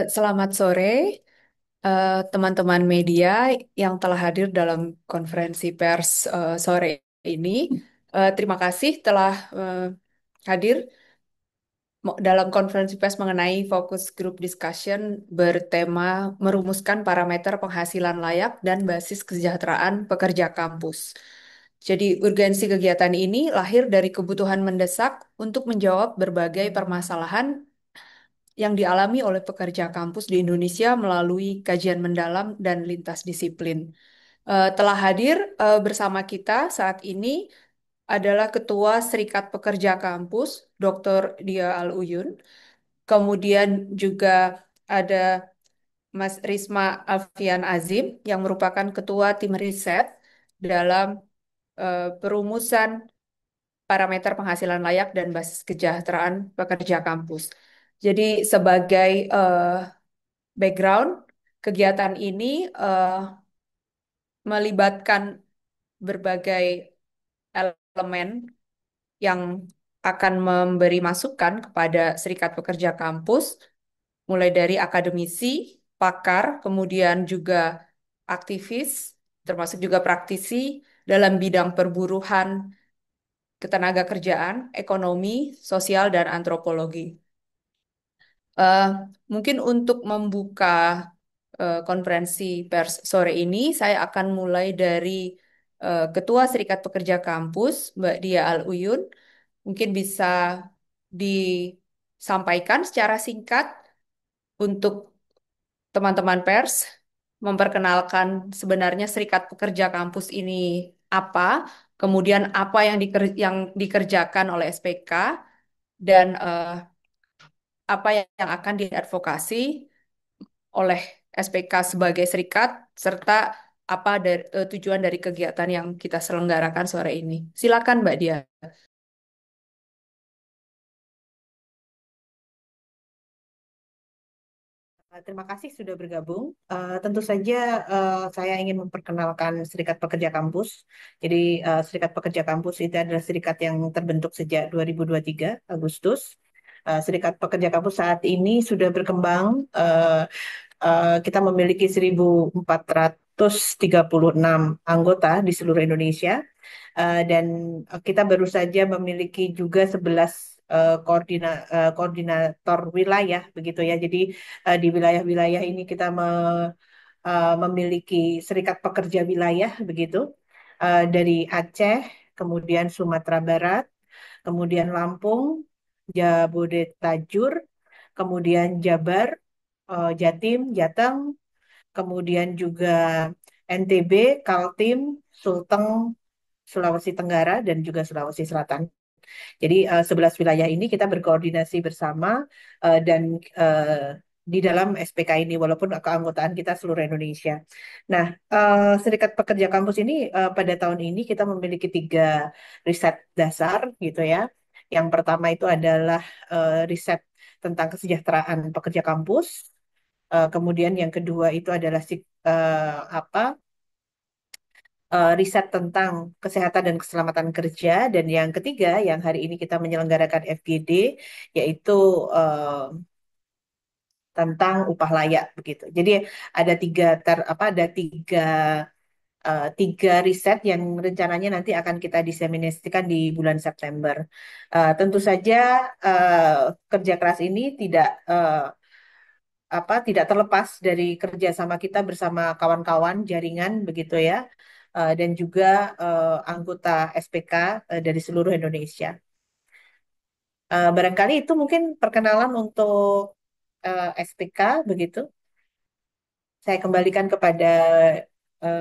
Selamat sore, teman-teman media yang telah hadir dalam konferensi pers sore ini. Terima kasih telah hadir dalam konferensi pers mengenai fokus group discussion bertema merumuskan parameter penghasilan layak dan basis kesejahteraan pekerja kampus. Jadi, urgensi kegiatan ini lahir dari kebutuhan mendesak untuk menjawab berbagai permasalahan yang dialami oleh pekerja kampus di Indonesia melalui kajian mendalam dan lintas disiplin. Telah hadir bersama kita saat ini adalah Ketua Serikat Pekerja Kampus, Dr. Dia Al-Uyun. Kemudian juga ada Mas Risma Alfian Azim yang merupakan Ketua Tim Riset dalam perumusan parameter penghasilan layak dan basis kesejahteraan pekerja kampus. Jadi sebagai background, kegiatan ini melibatkan berbagai elemen yang akan memberi masukan kepada Serikat Pekerja Kampus, mulai dari akademisi, pakar, kemudian juga aktivis, termasuk juga praktisi dalam bidang perburuhan, ketenaga kerjaan, ekonomi, sosial, dan antropologi. Eh, Mungkin untuk membuka konferensi pers sore ini, saya akan mulai dari Ketua Serikat Pekerja Kampus, Mbak Dia Al-Uyun. Mungkin bisa disampaikan secara singkat untuk teman-teman pers, memperkenalkan sebenarnya Serikat Pekerja Kampus ini apa, kemudian apa yang dikerjakan oleh SPK, dan apa yang akan diadvokasi oleh SPK sebagai serikat, serta apa tujuan dari kegiatan yang kita selenggarakan sore ini. Silakan, Mbak Dia. Terima kasih sudah bergabung. Tentu saja saya ingin memperkenalkan Serikat Pekerja Kampus. Jadi Serikat Pekerja Kampus itu adalah serikat yang terbentuk sejak 2023 Agustus. Serikat Pekerja Kampus saat ini sudah berkembang. Kita memiliki 1.436 anggota di seluruh Indonesia. Dan kita baru saja memiliki juga 11 koordinator wilayah begitu ya. Jadi di wilayah-wilayah ini kita memiliki serikat pekerja wilayah begitu. Dari Aceh, kemudian Sumatera Barat, kemudian Lampung, Jabodetajur, kemudian Jabar, Jatim, Jateng, kemudian juga NTB, Kaltim, Sulteng, Sulawesi Tenggara, dan juga Sulawesi Selatan. Jadi 11 wilayah ini kita berkoordinasi bersama dan di dalam SPK ini walaupun keanggotaan kita seluruh Indonesia. Nah, Serikat Pekerja Kampus ini pada tahun ini kita memiliki 3 riset dasar gitu ya. Yang pertama itu adalah riset tentang kesejahteraan pekerja kampus. Kemudian yang kedua itu adalah apa riset tentang kesehatan dan keselamatan kerja, dan yang ketiga yang hari ini kita menyelenggarakan FGD yaitu tentang upah layak begitu. Jadi ada ada tiga riset yang rencananya nanti akan kita diseminasikan di bulan September. Tentu saja kerja keras ini tidak terlepas dari kerjasama kita bersama kawan-kawan jaringan begitu ya, dan juga anggota SPK dari seluruh Indonesia. Barangkali itu mungkin perkenalan untuk SPK begitu. Saya kembalikan kepada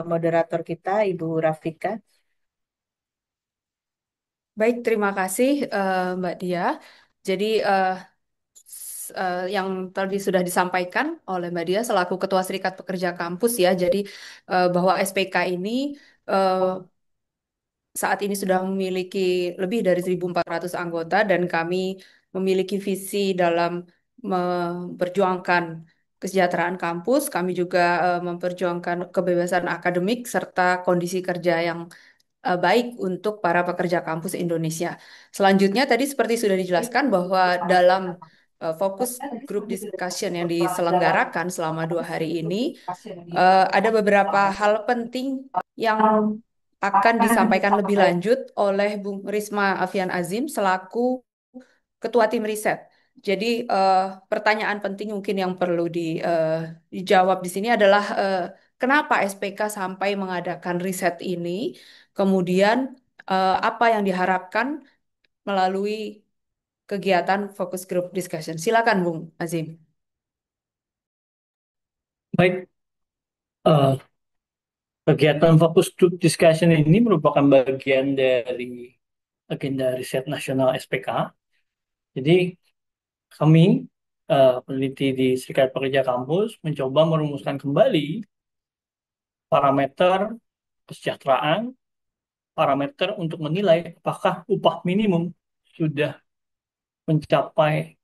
moderator kita, Ibu Rafika. Baik, terima kasih Mbak Dia. Jadi yang tadi sudah disampaikan oleh Mbak Dia selaku Ketua Serikat Pekerja Kampus ya. Jadi bahwa SPK ini eh, saat ini sudah memiliki lebih dari 1.400 anggota dan kami memiliki visi dalam memperjuangkan kesejahteraan kampus. Kami juga memperjuangkan kebebasan akademik serta kondisi kerja yang baik untuk para pekerja kampus Indonesia. Selanjutnya tadi seperti sudah dijelaskan bahwa dalam fokus group discussion yang diselenggarakan selama 2 hari ini, ada beberapa hal penting yang akan disampaikan lebih lanjut oleh Bung Risma Afian Azim selaku Ketua Tim Riset. Jadi pertanyaan penting mungkin yang perlu dijawab di sini adalah kenapa SPK sampai mengadakan riset ini, kemudian apa yang diharapkan melalui kegiatan focus group discussion. Silakan Bung Azim. Baik, eh, kegiatan fokus group discussion ini merupakan bagian dari agenda riset nasional SPK. Jadi kami, peneliti di Serikat Pekerja Kampus, mencoba merumuskan kembali parameter kesejahteraan, parameter untuk menilai apakah upah minimum sudah mencapai,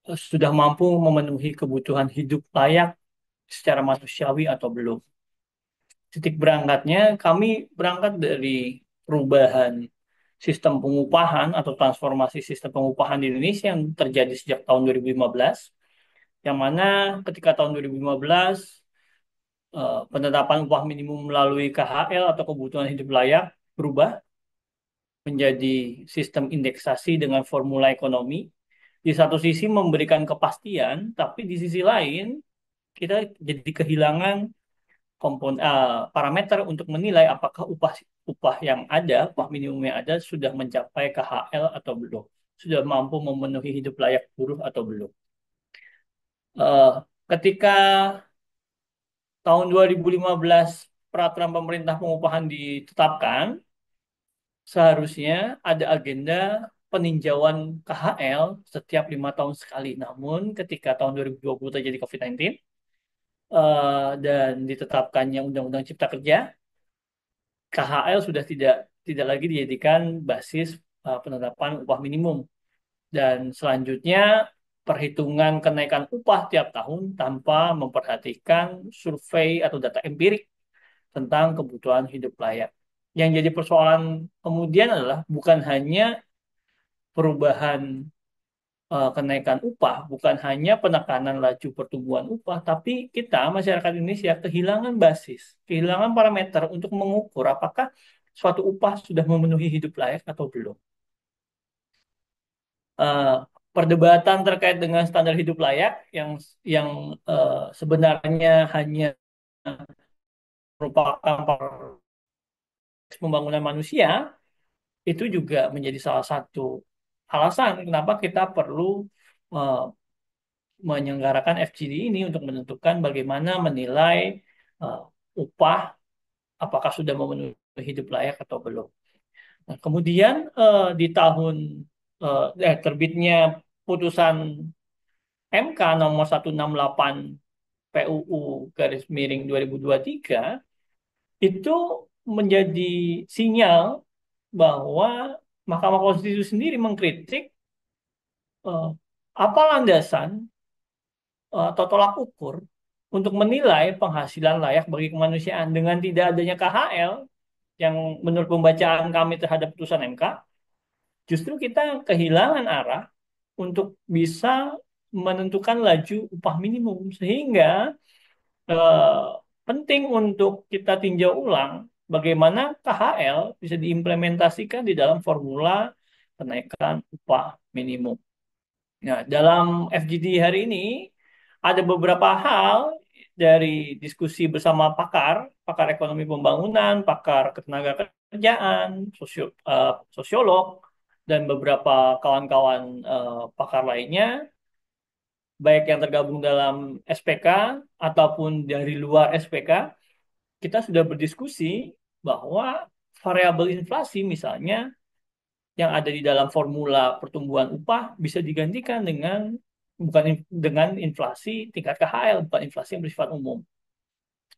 sudah mampu memenuhi kebutuhan hidup layak secara manusiawi atau belum. Titik berangkatnya, kami berangkat dari perubahan sistem pengupahan atau transformasi sistem pengupahan di Indonesia yang terjadi sejak tahun 2015, yang mana ketika tahun 2015 penetapan upah minimum melalui KHL atau kebutuhan hidup layak berubah menjadi sistem indeksasi dengan formula ekonomi. Di satu sisi memberikan kepastian, tapi di sisi lain kita jadi kehilangan parameter untuk menilai apakah upah upah yang ada, upah minimum yang ada sudah mencapai KHL atau belum, sudah mampu memenuhi hidup layak buruh atau belum. Eh, Ketika tahun 2015 peraturan pemerintah pengupahan ditetapkan, seharusnya ada agenda peninjauan KHL setiap 5 tahun sekali. Namun ketika tahun 2020 terjadi COVID-19 dan ditetapkannya Undang-Undang Cipta Kerja, KHL sudah tidak lagi dijadikan basis penetapan upah minimum dan selanjutnya perhitungan kenaikan upah tiap tahun tanpa memperhatikan survei atau data empirik tentang kebutuhan hidup layak. Yang jadi persoalan kemudian adalah bukan hanya perubahan kenaikan upah, bukan hanya penekanan laju pertumbuhan upah, tapi kita masyarakat Indonesia kehilangan basis, kehilangan parameter untuk mengukur apakah suatu upah sudah memenuhi hidup layak atau belum. Eh, Perdebatan terkait dengan standar hidup layak yang sebenarnya hanya merupakan pembangunan manusia itu juga menjadi salah satu alasan kenapa kita perlu eh, menyelenggarakan FGD ini untuk menentukan bagaimana menilai eh, upah apakah sudah memenuhi hidup layak atau belum. Nah, kemudian di tahun terbitnya putusan MK nomor 168 PUU garis miring 2023 itu menjadi sinyal bahwa Mahkamah Konstitusi sendiri mengkritik eh, apa landasan atau tolak ukur untuk menilai penghasilan layak bagi kemanusiaan dengan tidak adanya KHL yang menurut pembacaan kami terhadap putusan MK, justru kita kehilangan arah untuk bisa menentukan laju upah minimum sehingga eh, penting untuk kita tinjau ulang bagaimana KHL bisa diimplementasikan di dalam formula kenaikan upah minimum. Nah, dalam FGD hari ini ada beberapa hal dari diskusi bersama pakar, pakar ekonomi pembangunan, pakar ketenaga kerjaan, sosiolog, dan beberapa kawan-kawan pakar lainnya, baik yang tergabung dalam SPK ataupun dari luar SPK, kita sudah berdiskusi bahwa variabel inflasi misalnya yang ada di dalam formula pertumbuhan upah bisa digantikan dengan inflasi tingkat KHL, bukan inflasi yang bersifat umum.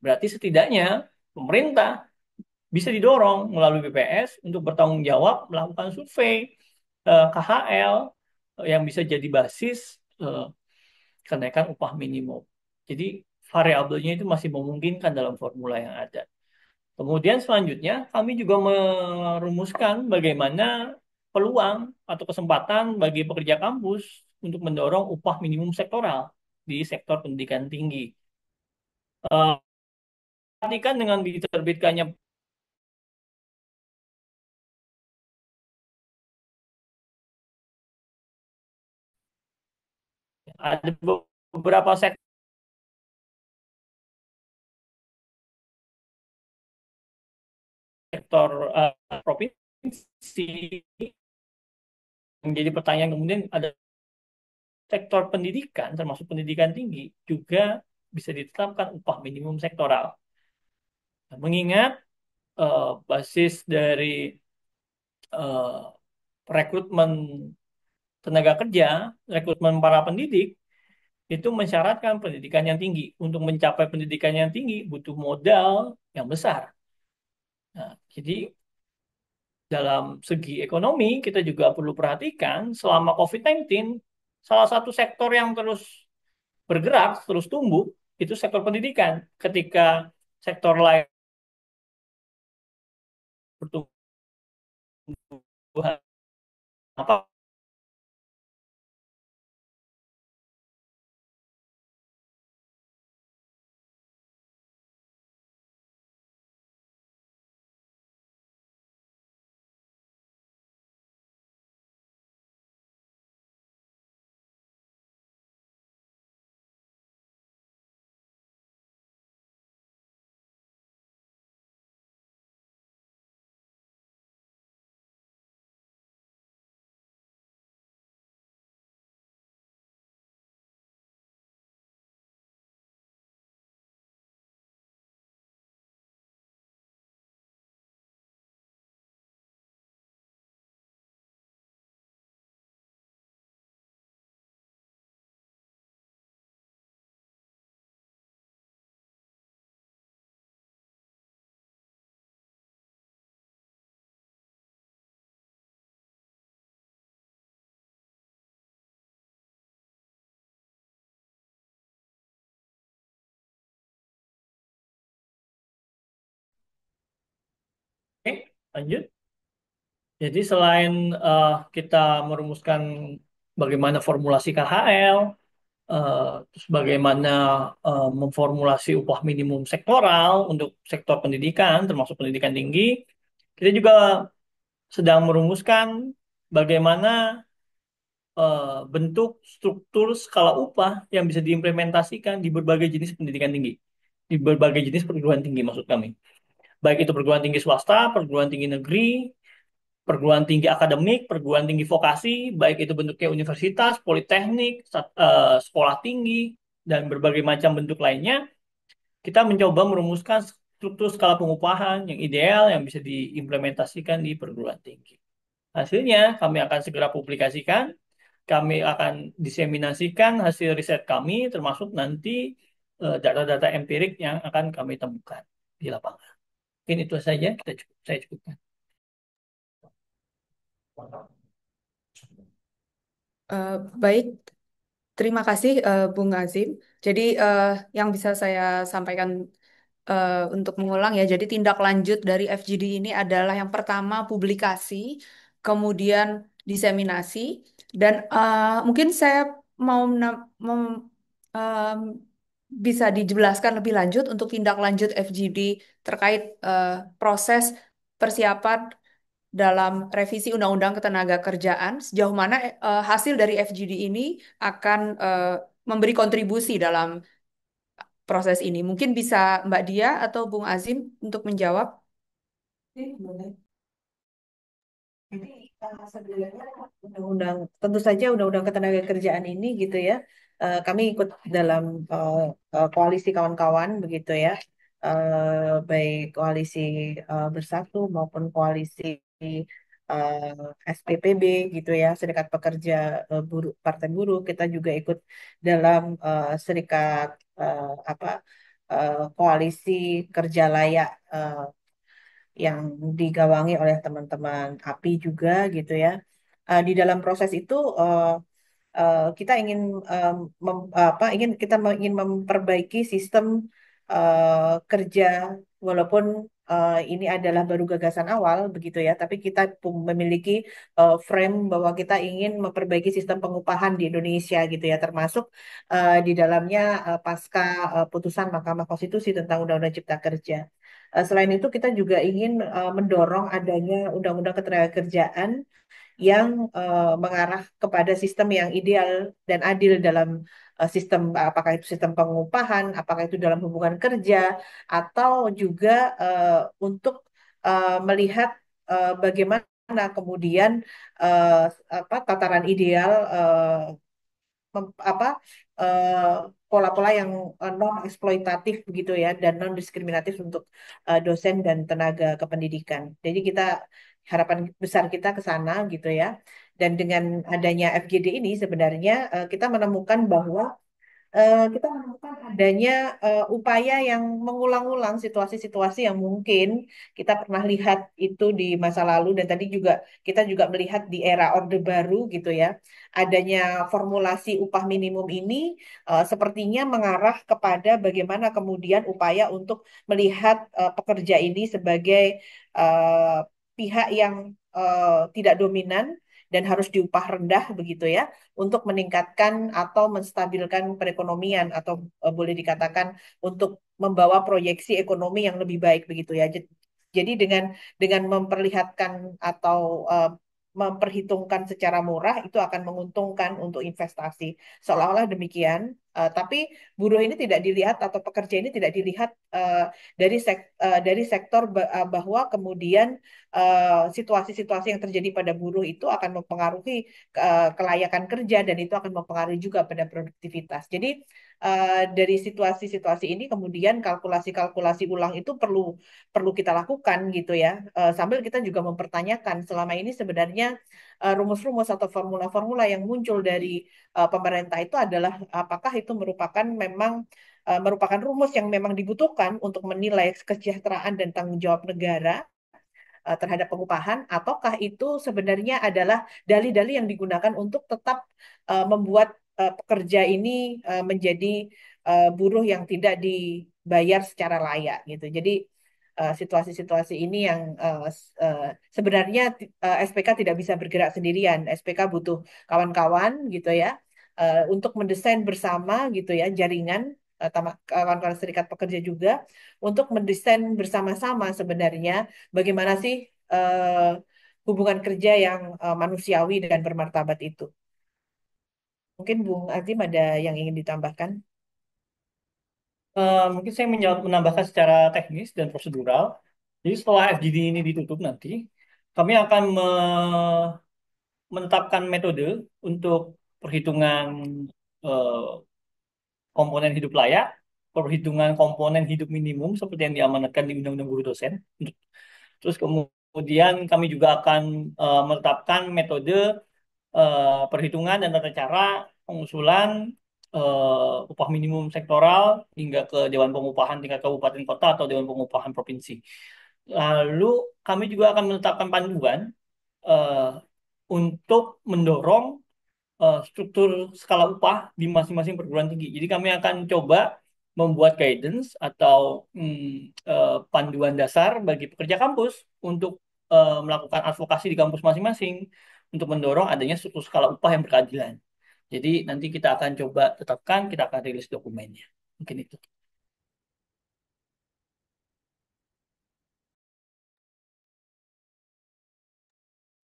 Berarti setidaknya pemerintah bisa didorong melalui BPS untuk bertanggung jawab melakukan survei KHL yang bisa jadi basis eh, kenaikan upah minimum. Jadi variabelnya itu masih memungkinkan dalam formula yang ada. Kemudian selanjutnya kami juga merumuskan bagaimana peluang atau kesempatan bagi pekerja kampus untuk mendorong upah minimum sektoral di sektor pendidikan tinggi. Eh, Perhatikan dengan diterbitkannya ada beberapa sektor provinsi menjadi pertanyaan, kemudian ada sektor pendidikan termasuk pendidikan tinggi juga bisa ditetapkan upah minimum sektoral. Nah, mengingat basis dari eh, rekrutmen tenaga kerja, rekrutmen para pendidik itu mensyaratkan pendidikan yang tinggi. Untuk mencapai pendidikan yang tinggi butuh modal yang besar. Nah, jadi dalam segi ekonomi kita juga perlu perhatikan selama COVID-19 salah satu sektor yang terus bergerak, terus tumbuh itu sektor pendidikan. Ketika sektor lain pertumbuhan apa oke, lanjut. Jadi selain kita merumuskan bagaimana formulasi KHL, eh, terus bagaimana memformulasi upah minimum sektoral untuk sektor pendidikan, termasuk pendidikan tinggi, kita juga sedang merumuskan bagaimana bentuk struktur skala upah yang bisa diimplementasikan di berbagai jenis pendidikan tinggi, di berbagai jenis perguruan tinggi maksud kami. Baik itu perguruan tinggi swasta, perguruan tinggi negeri, perguruan tinggi akademik, perguruan tinggi vokasi, baik itu bentuknya universitas, politeknik, sekolah tinggi, dan berbagai macam bentuk lainnya, kita mencoba merumuskan struktur skala pengupahan yang ideal yang bisa diimplementasikan di perguruan tinggi. Hasilnya kami akan segera publikasikan, kami akan diseminasikan hasil riset kami, termasuk nanti data-data empirik yang akan kami temukan di lapangan. Mungkin itu saja, saya cukupkan. Eh, Baik, terima kasih Bung Azim. Jadi yang bisa saya sampaikan untuk mengulang ya, jadi tindak lanjut dari FGD ini adalah yang pertama publikasi, kemudian diseminasi, dan mungkin saya em, bisa dijelaskan lebih lanjut untuk tindak lanjut FGD terkait proses persiapan dalam revisi Undang-Undang Ketenagakerjaan, sejauh mana hasil dari FGD ini akan memberi kontribusi dalam proses ini. Mungkin bisa Mbak Dia atau Bung Azim untuk menjawab. Boleh. Jadi sebenarnya undang-undang tentu saja undang-undang ketenagakerjaan ini gitu ya. Kami ikut dalam eh, koalisi kawan-kawan begitu ya. Baik koalisi Bersatu maupun koalisi SPPB gitu ya, Serikat Pekerja Buruh Partai Buruh. Kita juga ikut dalam serikat apa koalisi kerja layak yang digawangi oleh teman-teman API juga gitu ya. Di dalam proses itu kita ingin ingin memperbaiki sistem kerja walaupun ini adalah baru gagasan awal begitu ya, tapi kita memiliki frame bahwa kita ingin memperbaiki sistem pengupahan di Indonesia gitu ya, termasuk di dalamnya pasca putusan Mahkamah Konstitusi tentang Undang-Undang Cipta Kerja. Selain itu kita juga ingin mendorong adanya Undang-Undang Ketenagakerjaan yang mengarah kepada sistem yang ideal dan adil dalam sistem, apakah itu sistem pengupahan, apakah itu dalam hubungan kerja, atau juga untuk melihat bagaimana kemudian eh, tataran ideal apa eh, pola-pola yang non eksploitatif begitu ya dan non diskriminatif untuk dosen dan tenaga kependidikan. Jadi kita harapan besar kita ke sana gitu ya. Dan dengan adanya FGD ini sebenarnya kita menemukan bahwa kita menemukan adanya upaya yang mengulang-ulang situasi-situasi yang mungkin kita pernah lihat itu di masa lalu dan tadi juga kita juga melihat di era Orde Baru gitu ya. Adanya formulasi upah minimum ini sepertinya mengarah kepada bagaimana kemudian upaya untuk melihat pekerja ini sebagai eh, pihak yang tidak dominan dan harus diupah rendah begitu ya untuk meningkatkan atau menstabilkan perekonomian atau boleh dikatakan untuk membawa proyeksi ekonomi yang lebih baik begitu ya. Jadi dengan memperlihatkan atau memperhitungkan secara murah itu akan menguntungkan untuk investasi. Seolah-olah demikian, tapi buruh ini tidak dilihat atau pekerja ini tidak dilihat dari sektor bahwa kemudian situasi-situasi yang terjadi pada buruh itu akan mempengaruhi kelayakan kerja dan itu akan mempengaruhi juga pada produktivitas. Jadi dari situasi-situasi ini kemudian kalkulasi-kalkulasi ulang itu perlu perlu kita lakukan gitu ya. Sambil kita juga mempertanyakan selama ini sebenarnya rumus-rumus atau formula-formula yang muncul dari pemerintah itu adalah apakah itu merupakan rumus yang memang dibutuhkan untuk menilai kesejahteraan dan tanggung jawab negara terhadap pengupahan, ataukah itu sebenarnya adalah dalih-dalih yang digunakan untuk tetap membuat pekerja ini menjadi buruh yang tidak dibayar secara layak gitu. Jadi situasi-situasi ini yang sebenarnya SPK tidak bisa bergerak sendirian. SPK butuh kawan-kawan gitu ya untuk mendesain bersama gitu ya jaringan kawan-kawan serikat pekerja juga untuk mendesain bersama-sama sebenarnya bagaimana sih hubungan kerja yang manusiawi dan bermartabat itu. Mungkin Bung Azim ada yang ingin ditambahkan? Mungkin saya menambahkan secara teknis dan prosedural. Jadi setelah FGD ini ditutup nanti, kami akan menetapkan metode untuk perhitungan eh, komponen hidup layak, perhitungan komponen hidup minimum seperti yang diamanatkan di Undang-Undang Guru Dosen. Terus kemudian kami juga akan menetapkan metode perhitungan dan tata cara pengusulan upah minimum sektoral hingga ke Dewan Pengupahan tingkat kabupaten kota atau Dewan Pengupahan provinsi. Lalu kami juga akan menetapkan panduan eh, untuk mendorong struktur skala upah di masing-masing perguruan tinggi. Jadi kami akan coba membuat guidance atau panduan dasar bagi pekerja kampus untuk melakukan advokasi di kampus masing-masing untuk mendorong adanya struktur skala upah yang berkeadilan. Jadi nanti kita akan coba tetapkan, kita akan rilis dokumennya. Mungkin itu.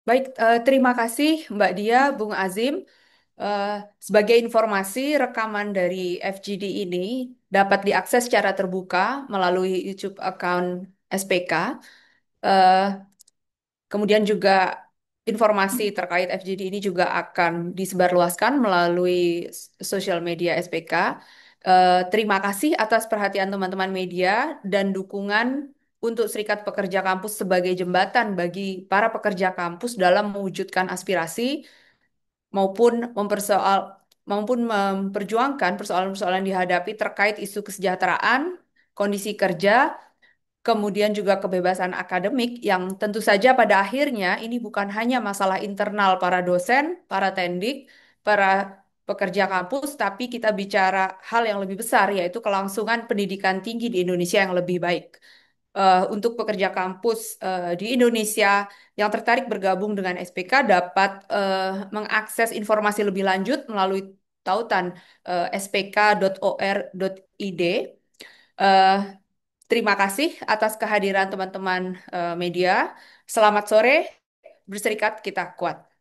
Baik, terima kasih Mbak Dia, Bung Azim. Eh, Sebagai informasi, rekaman dari FGD ini dapat diakses secara terbuka melalui YouTube account SPK. Eh, Kemudian juga informasi terkait FGD ini juga akan disebarluaskan melalui sosial media SPK. Terima kasih atas perhatian teman-teman media dan dukungan untuk Serikat Pekerja Kampus sebagai jembatan bagi para pekerja kampus dalam mewujudkan aspirasi maupun maupun memperjuangkan persoalan-persoalan yang dihadapi terkait isu kesejahteraan, kondisi kerja, kemudian juga kebebasan akademik yang tentu saja pada akhirnya ini bukan hanya masalah internal para dosen, para tendik, para pekerja kampus, tapi kita bicara hal yang lebih besar yaitu kelangsungan pendidikan tinggi di Indonesia yang lebih baik. untuk pekerja kampus di Indonesia yang tertarik bergabung dengan SPK dapat mengakses informasi lebih lanjut melalui tautan spk.or.id. Eh, Terima kasih atas kehadiran teman-teman media. Selamat sore, berserikat kita kuat.